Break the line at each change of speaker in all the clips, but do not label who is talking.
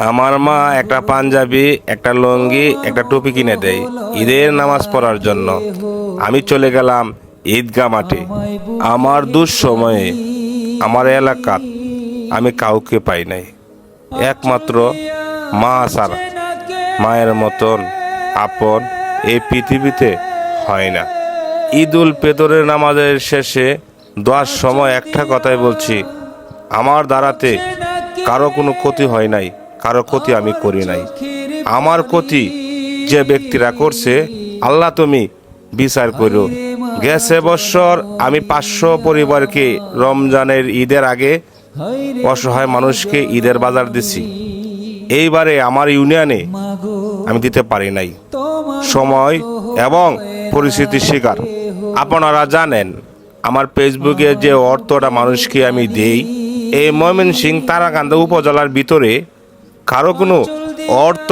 আমার মা একটা পাঞ্জাবি, একটা লুঙ্গি, একটা টুপি কিনে দেয় ঈদের নামাজ পড়ার জন্য। আমি চলে গেলাম ঈদগাহ মাঠে। আমার দুঃসময়ে আমার এলাকাত আমি কাউকে পাই নাই, একমাত্র মা ছাড়া। মায়ের মতন আপন এই পৃথিবীতে হয় না। ঈদ উল ফিতরের নামাজের শেষে দোয়ার সময় একটা কথাই বলছি, আমার দ্বারাতে কারো কোনো ক্ষতি হয় নাই, কারো ক্ষতি আমি করি নাই। আমার ক্ষতি যে ব্যক্তিরা করছে, আল্লাহ তুমি বিচার করো। গেছে বছর আমি 500 পরিবারকে রমজানের ঈদের আগে অসহায় মানুষকে ঈদের বাজার দিছি। এইবারে আমার ইউনিয়নে আমি দিতে পারি নাই, সময় এবং পরিস্থিতির শিকার। আপনারা জানেন আমার ফেসবুকে যে অর্থটা মানুষকে আমি দেই, এই ময়মনসিংহ তারাকান্দা উপজেলার ভিতরে কারো কোনো অর্থ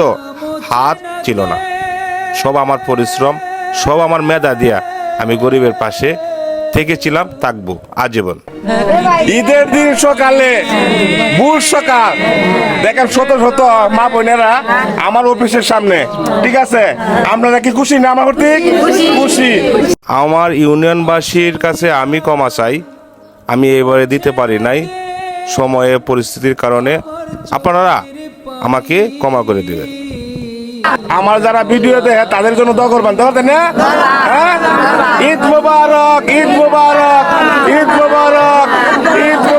হাত ছিল না। সব আমার পরিশ্রম, সব আমার মেধা দিয়া আমি গরিবের পাশে থেকেছিলাম, থাকবো আজীবন।
ঈদের দিন সকালে ভোর সকাল দেখেন শত শত মা বোনেরা আমার অফিসের সামনে। ঠিক আছে, আপনারা কি খুশি না? আমার প্রতি খুশি।
আমার ইউনিয়নবাসীর কাছে আমি ক্ষমা চাই, আমি এবারে দিতে পারি নাই, সময়ে পরিস্থিতির কারণে। আপনারা আমাকে ক্ষমা করে দেবেন।
আমার যারা ভিডিও দেখে তাদের জন্য দোয়া করবেন, দেখেন না? হ্যাঁ, ঈদ মোবারক, ঈদ মোবারক, ঈদ মোবারক, ঈদ মোবারক।